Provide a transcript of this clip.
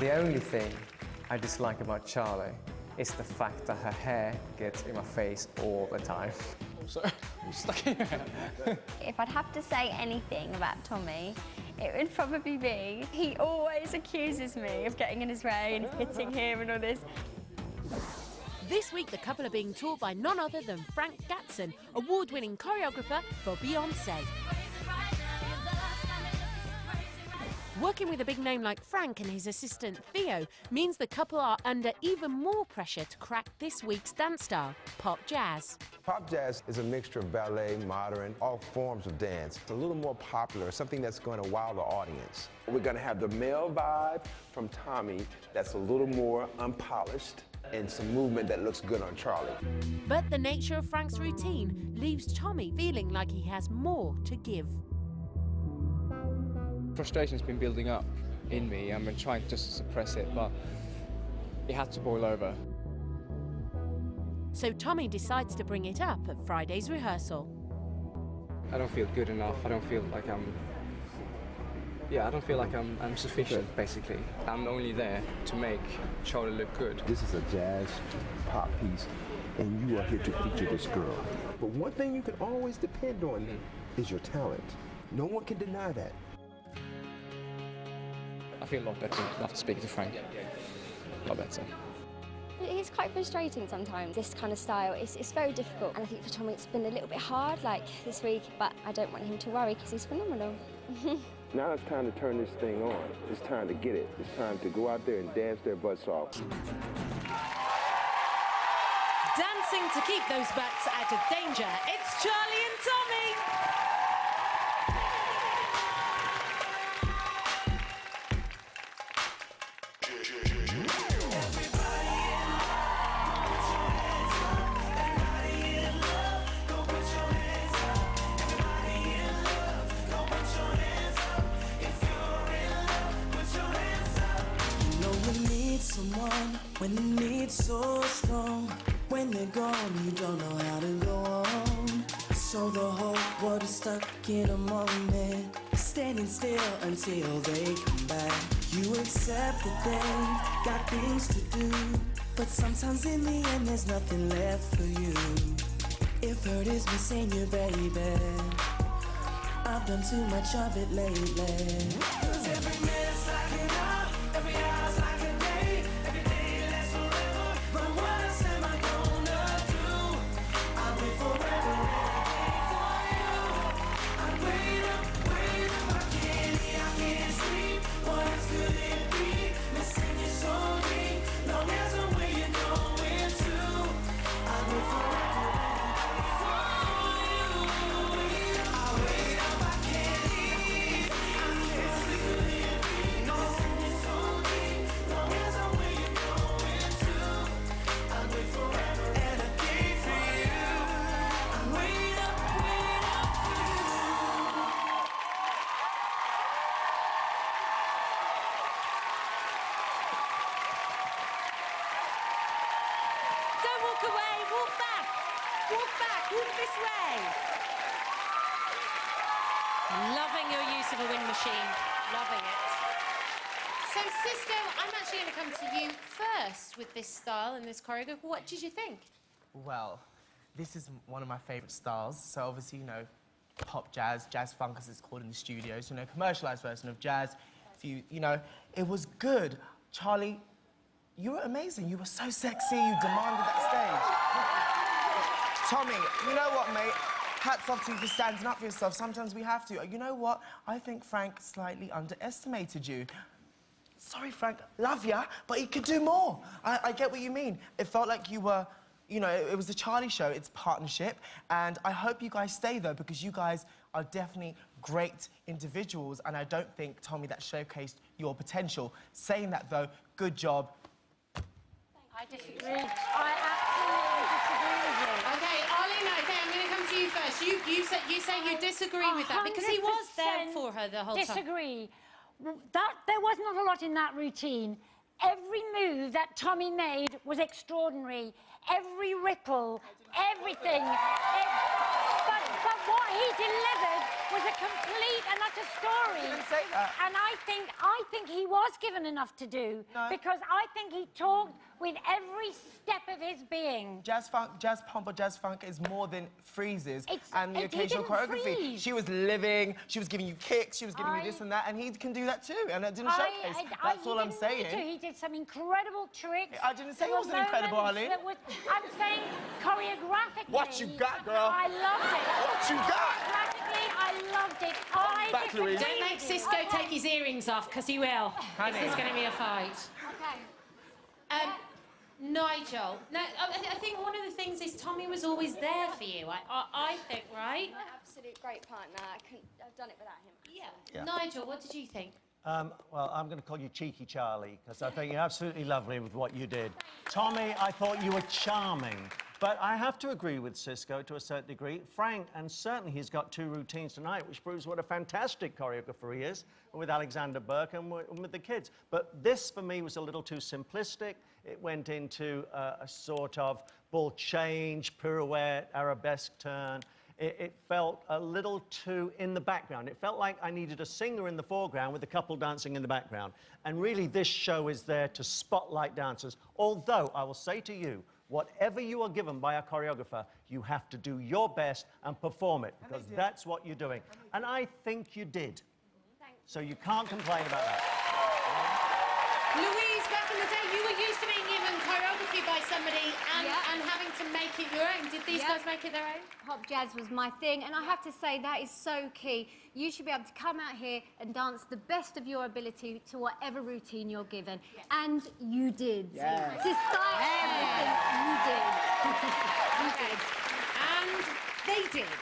The only thing I dislike about Charlie is the fact that her hair gets in my face all the time. Oh, sorry, I'm stuck here. If I'd have to say anything about Tommy, it would probably be he always accuses me of getting in his way and hitting him and all this. This week, the couple are being taught by none other than Frank Gatson, award-winning choreographer for Beyoncé. Working with a big name like Frank and his assistant Theo means the couple are under even more pressure to crack this week's dance style, pop jazz. Pop jazz is a mixture of ballet, modern, all forms of dance. It's a little more popular, something that's going to wow the audience. We're going to have the male vibe from Tommy that's a little more unpolished and some movement that looks good on Charlie. But the nature of Frank's routine leaves Tommy feeling like he has more to give. Frustration's been building up in me. I've been trying just to suppress it, but it had to boil over. So Tommy decides to bring it up at Friday's rehearsal. I don't feel good enough. I don't feel like I'm sufficient, basically. I'm only there to make Charlie look good. This is a jazz pop piece, and you are here to feature this girl. But one thing you can always depend on is your talent. No one can deny that. I feel a lot better after speaking to Frank. A lot better. It's quite frustrating sometimes, this kind of style. It's very difficult. And I think for Tommy it's been a little bit hard, like this week, but I don't want him to worry because he's phenomenal. Now it's time to turn this thing on. It's time to get it. It's time to go out there and dance their butts off. Dancing to keep those butts out of danger, it's Charlie and Tommy! Someone when the need's so strong, when they're gone you don't know how to go on. So the whole world is stuck in a moment, standing still until they come back. You accept that they've got things to do, but sometimes in the end there's nothing left for you. If hurt is missing you, baby, I've done too much of it lately. 'Cause every minute's like an hour, every hour's like a day, every day lasts forever. But what else am I gonna do? I'll wait forever and a day for you. I wait up, I can't eat, I can't sleep. What else could it be? Missing you so deep. Long as I'm where you know where to. I'll wait forever and a day for you. I wait up, I can't eat, I can't sleep. Missing you so deep. Long as I'm where you know where to. I'll wait forever and a day for you. I wait up for you. Don't walk away, walk back, walk this way. Loving your use of a wind machine, loving it. So Sisco, I'm actually going to come to you first with this style and this choreography. What did you think? Well, this is one of my favourite styles. So obviously, you know, pop jazz, jazz funk as it's called in the studios, you know, commercialised version of jazz. If you know, it was good. Charlie, you were amazing. You were so sexy. You demanded that stage. Tommy, you know what, mate? Hats off to you for standing up for yourself. Sometimes we have to. You know what? I think Frank slightly underestimated you. Sorry, Frank, love ya, but he could do more. I get what you mean. It felt like you were, you know, it was the Charlie show, it's partnership, and I hope you guys stay, though, because you guys are definitely great individuals, and I don't think, Tommy, that showcased your potential. Saying that, though, good job. I disagree. I absolutely disagree with you. Okay, Arlene, okay, I'm going to come to you first. You say you disagree with that because he was there for her the whole time. Disagree. There was not a lot in that routine. Every move that Tommy made was extraordinary. Every ripple, everything. But what he delivered was a complete and utter story. didn't say that. And I think he was given enough to do. No. Because I think he talked with every step of his being. Jazz funk, jazz pop or jazz funk is more than freezes and the he occasional didn't choreography. freeze. She was living, she was giving you kicks, she was giving you this and that, and he can do that too, and it didn't showcase. That's all I'm saying. He did some incredible tricks. I didn't say There he were wasn't incredible, moments Arlene. that I'm saying choreographically. What you got, girl? I loved it. What you got? Choreographically, I loved it. Back, Louise. Don't make Sisco take his earrings off, because he will. Honey. If there's going to be a fight. Okay. Nigel, no, I think one of the things is Tommy was always there for you. I think, right? Absolute great partner. I couldn't have done it without him. Yeah. Nigel, what did you think? Well, I'm going to call you Cheeky Charlie, because I think you're absolutely lovely with what you did. Tommy, I thought you were charming. But I have to agree with Sisco to a certain degree. Frank, and certainly he's got 2 routines tonight, which proves what a fantastic choreographer he is, with Alexander Burke and with the kids. But this, for me, was a little too simplistic. It went into a sort of ball change, pirouette, arabesque turn. It felt a little too in the background. It felt like I needed a singer in the foreground with a couple dancing in the background. And really, this show is there to spotlight dancers. Although, I will say to you, whatever you are given by a choreographer, you have to do your best and perform it, because that's what you're doing. And I think you did. So you can't complain about that. Louise, back in the day, you were used to being given choreography by somebody and having to make it your own. Did these guys make it their own? Pop jazz was my thing, and I have to say that is so key. You should be able to come out here and dance the best of your ability to whatever routine you're given. And you did. Yes. Despite everything, you did. And they did.